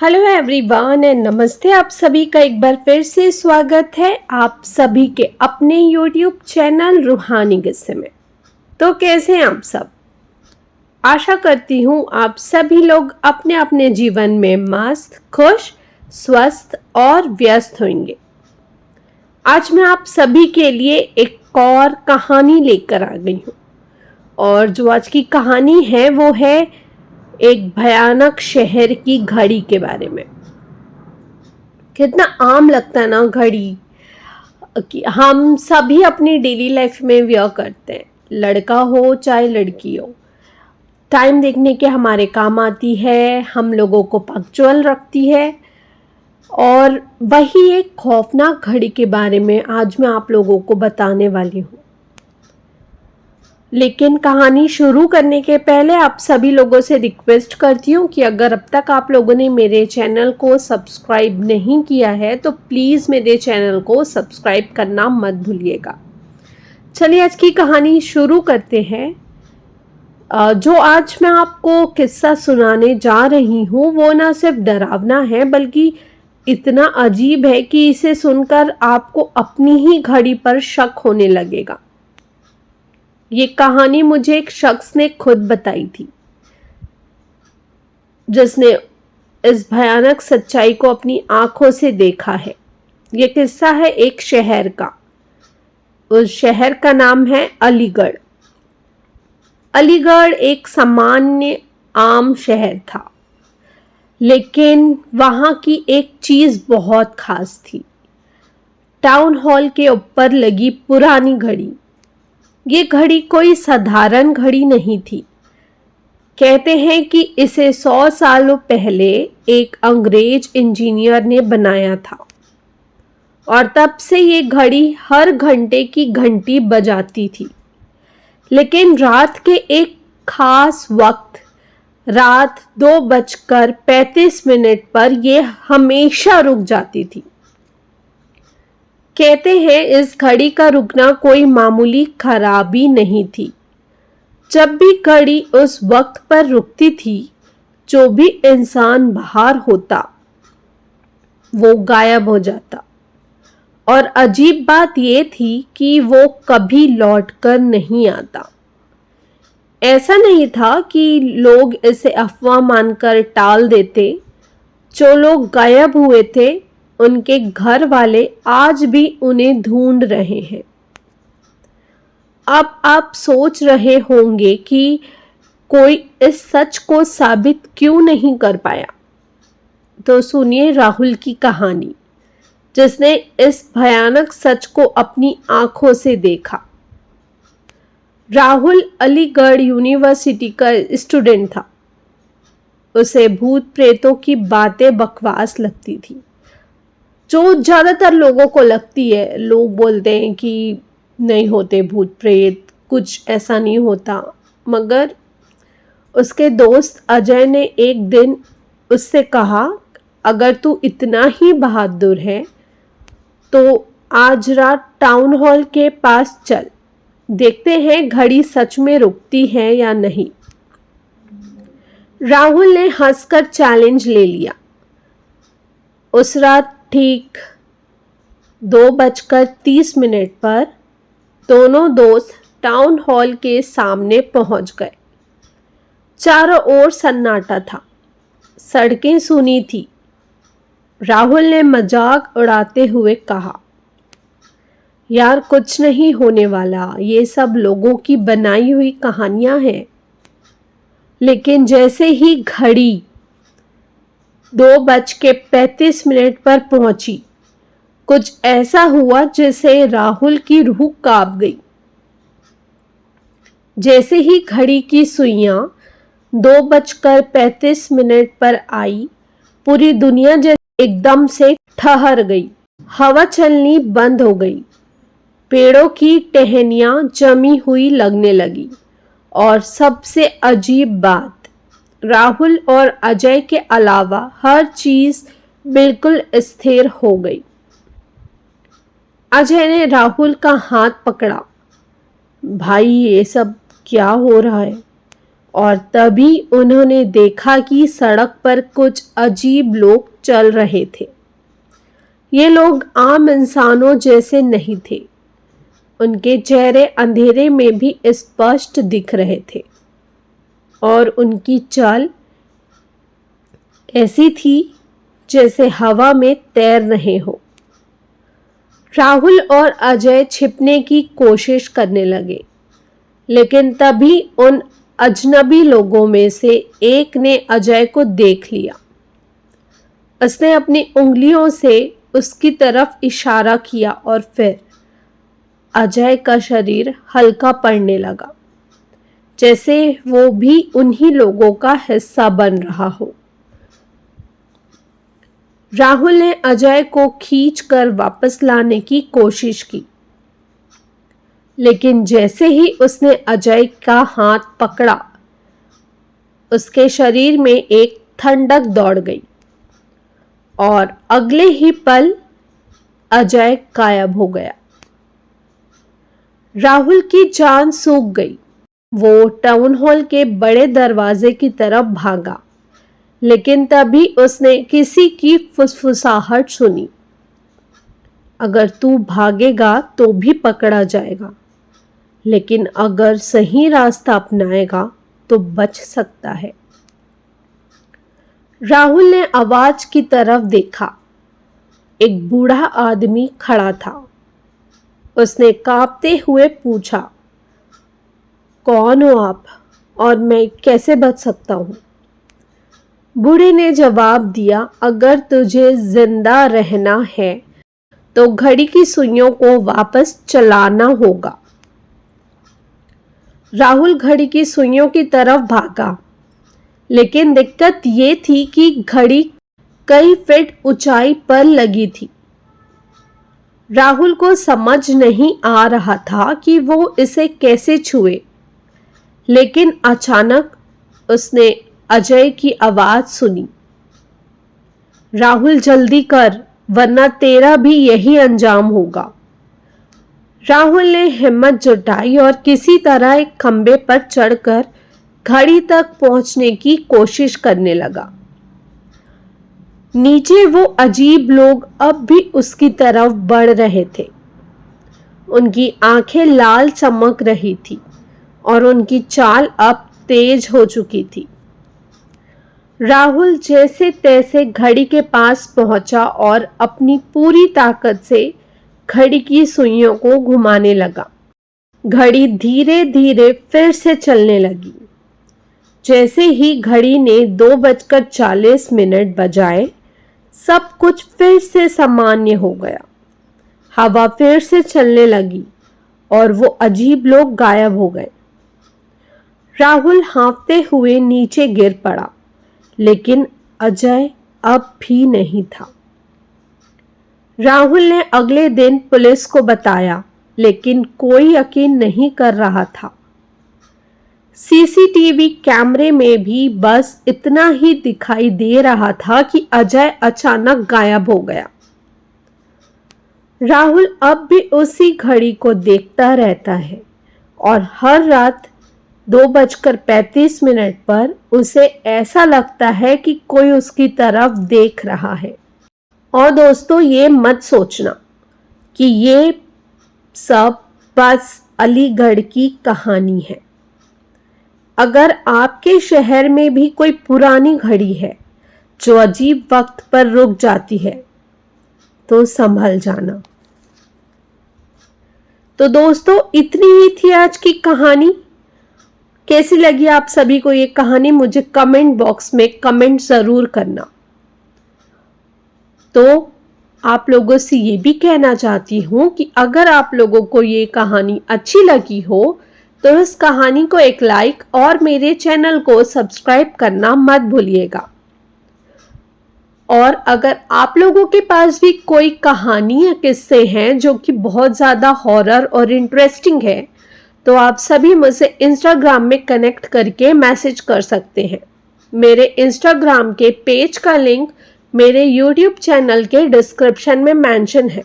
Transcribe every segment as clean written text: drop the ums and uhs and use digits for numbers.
Hello everyone and नमस्ते। आप सभी का एक बार फिर से स्वागत है आप सभी के अपने यूट्यूब चैनल रूहानी किस्से में। तो कैसे हैं आप सब? आशा करती हूँ आप सभी लोग अपने अपने जीवन में मस्त, खुश, स्वस्थ और व्यस्त होंगे। आज मैं आप सभी के लिए एक और कहानी लेकर आ गई हूँ और जो आज की कहानी है वो है एक भयानक शहर की घड़ी के बारे में। कितना आम लगता है ना घड़ी कि हम सभी अपनी डेली लाइफ में व्यय करते हैं, लड़का हो चाहे लड़की हो। टाइम देखने के हमारे काम आती है, हम लोगों को पंक्चुअल रखती है। और वही एक खौफनाक घड़ी के बारे में आज मैं आप लोगों को बताने वाली हूँ। लेकिन कहानी शुरू करने के पहले आप सभी लोगों से रिक्वेस्ट करती हूँ कि अगर अब तक आप लोगों ने मेरे चैनल को सब्सक्राइब नहीं किया है तो प्लीज़ मेरे चैनल को सब्सक्राइब करना मत भूलिएगा। चलिए आज की कहानी शुरू करते हैं। जो आज मैं आपको किस्सा सुनाने जा रही हूँ वो ना सिर्फ डरावना है बल्कि इतना अजीब है कि इसे सुनकर आपको अपनी ही घड़ी पर शक होने लगेगा। ये कहानी मुझे एक शख्स ने खुद बताई थी जिसने इस भयानक सच्चाई को अपनी आंखों से देखा है। ये किस्सा है एक शहर का। उस शहर का नाम है अलीगढ़। अलीगढ़ एक सामान्य आम शहर था, लेकिन वहां की एक चीज बहुत खास थी। टाउन हॉल के ऊपर लगी पुरानी घड़ी। ये घड़ी कोई साधारण घड़ी नहीं थी। कहते हैं कि इसे 100 सालों पहले एक अंग्रेज इंजीनियर ने बनाया था और तब से ये घड़ी हर घंटे की घंटी बजाती थी। लेकिन रात के एक खास वक्त, रात 2:35 पर यह हमेशा रुक जाती थी। कहते हैं इस घड़ी का रुकना कोई मामूली खराबी नहीं थी। जब भी घड़ी उस वक्त पर रुकती थी, जो भी इंसान बाहर होता वो गायब हो जाता। और अजीब बात यह थी कि वो कभी लौटकर नहीं आता। ऐसा नहीं था कि लोग इसे अफवाह मानकर टाल देते। जो लोग गायब हुए थे उनके घर वाले आज भी उन्हें ढूंढ रहे हैं। अब आप सोच रहे होंगे कि कोई इस सच को साबित क्यों नहीं कर पाया। तो सुनिए राहुल की कहानी, जिसने इस भयानक सच को अपनी आंखों से देखा। राहुल अलीगढ़ यूनिवर्सिटी का स्टूडेंट था। उसे भूत प्रेतों की बातें बकवास लगती थी, जो ज़्यादातर लोगों को लगती है। लोग बोलते हैं कि नहीं होते भूत प्रेत, कुछ ऐसा नहीं होता। मगर उसके दोस्त अजय ने एक दिन उससे कहा, अगर तू इतना ही बहादुर है तो आज रात टाउन हॉल के पास चल, देखते हैं घड़ी सच में रुकती है या नहीं। राहुल ने हंसकर चैलेंज ले लिया। उस रात ठीक 2:30 पर दोनों दोस्त टाउन हॉल के सामने पहुंच गए। चारों ओर सन्नाटा था, सड़कें सूनी थी। राहुल ने मजाक उड़ाते हुए कहा, यार कुछ नहीं होने वाला, ये सब लोगों की बनाई हुई कहानियां हैं। लेकिन जैसे ही घड़ी 2:35 पर पहुंची, कुछ ऐसा हुआ जिससे राहुल की रूह कांप गई। जैसे ही घड़ी की सुइयां 2:35 पर आई, पूरी दुनिया जैसे एकदम से ठहर गई। हवा चलनी बंद हो गई, पेड़ों की टहनियां जमी हुई लगने लगी और सबसे अजीब बात, राहुल और अजय के अलावा हर चीज बिल्कुल स्थिर हो गई। अजय ने राहुल का हाथ पकड़ा। भाई ये सब क्या हो रहा है? और तभी उन्होंने देखा कि सड़क पर कुछ अजीब लोग चल रहे थे। ये लोग आम इंसानों जैसे नहीं थे। उनके चेहरे अंधेरे में भी स्पष्ट दिख रहे थे और उनकी चाल ऐसी थी जैसे हवा में तैर रहे हो। राहुल और अजय छिपने की कोशिश करने लगे, लेकिन तभी उन अजनबी लोगों में से एक ने अजय को देख लिया। उसने अपनी उंगलियों से उसकी तरफ इशारा किया और फिर अजय का शरीर हल्का पड़ने लगा, जैसे वो भी उन्हीं लोगों का हिस्सा बन रहा हो। राहुल ने अजय को खींचकर वापस लाने की कोशिश की, लेकिन जैसे ही उसने अजय का हाथ पकड़ा, उसके शरीर में एक ठंडक दौड़ गई और अगले ही पल अजय गायब हो गया। राहुल की जान सूख गई। वो टाउन हॉल के बड़े दरवाजे की तरफ भागा, लेकिन तभी उसने किसी की फुसफुसाहट सुनी। अगर तू भागेगा तो भी पकड़ा जाएगा, लेकिन अगर सही रास्ता अपनाएगा तो बच सकता है। राहुल ने आवाज की तरफ देखा। एक बूढ़ा आदमी खड़ा था। उसने कांपते हुए पूछा, कौन हो आप और मैं कैसे बच सकता हूँ? बूढ़े ने जवाब दिया, अगर तुझे जिंदा रहना है तो घड़ी की सुइयों को वापस चलाना होगा। राहुल घड़ी की सुइयों की तरफ भागा, लेकिन दिक्कत ये थी कि घड़ी कई फीट ऊंचाई पर लगी थी। राहुल को समझ नहीं आ रहा था कि वो इसे कैसे छुए, लेकिन अचानक उसने अजय की आवाज सुनी, राहुल जल्दी कर वरना तेरा भी यही अंजाम होगा। राहुल ने हिम्मत जुटाई और किसी तरह एक खंबे पर चढ़कर घड़ी तक पहुंचने की कोशिश करने लगा। नीचे वो अजीब लोग अब भी उसकी तरफ बढ़ रहे थे। उनकी आंखें लाल चमक रही थी और उनकी चाल अब तेज हो चुकी थी। राहुल जैसे तैसे घड़ी के पास पहुंचा और अपनी पूरी ताकत से घड़ी की सुइयों को घुमाने लगा। घड़ी धीरे धीरे फिर से चलने लगी। जैसे ही घड़ी ने 2:40 बजाए, सब कुछ फिर से सामान्य हो गया। हवा फिर से चलने लगी और वो अजीब लोग गायब हो गए। राहुल हाँफते हुए नीचे गिर पड़ा, लेकिन अजय अब भी नहीं था। राहुल ने अगले दिन पुलिस को बताया, लेकिन कोई यकीन नहीं कर रहा था। सीसीटीवी कैमरे में भी बस इतना ही दिखाई दे रहा था कि अजय अचानक गायब हो गया। राहुल अब भी उसी घड़ी को देखता रहता है और हर रात 2:35 पर उसे ऐसा लगता है कि कोई उसकी तरफ देख रहा है। और दोस्तों, ये मत सोचना कि ये सब बस अलीगढ़ की कहानी है। अगर आपके शहर में भी कोई पुरानी घड़ी है जो अजीब वक्त पर रुक जाती है, तो संभल जाना। तो दोस्तों, इतनी ही थी आज की कहानी। कैसी लगी आप सभी को ये कहानी, मुझे कमेंट बॉक्स में कमेंट जरूर करना। तो आप लोगों से ये भी कहना चाहती हूँ कि अगर आप लोगों को ये कहानी अच्छी लगी हो तो इस कहानी को एक लाइक और मेरे चैनल को सब्सक्राइब करना मत भूलिएगा। और अगर आप लोगों के पास भी कोई कहानी या किस्से हैं जो कि बहुत ज़्यादा हॉरर और इंटरेस्टिंग है, तो आप सभी मुझसे इंस्टाग्राम में कनेक्ट करके मैसेज कर सकते हैं। मेरे इंस्टाग्राम के पेज का लिंक मेरे यूट्यूब चैनल के डिस्क्रिप्शन में मेंशन है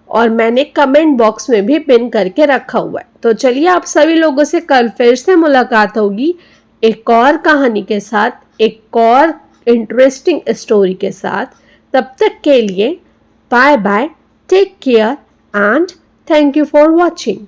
और मैंने कमेंट बॉक्स में भी पिन करके रखा हुआ है। तो चलिए, आप सभी लोगों से कल फिर से मुलाकात होगी एक और कहानी के साथ, एक और इंटरेस्टिंग स्टोरी के साथ। तब तक के लिए bye bye, take care and thank you for watching.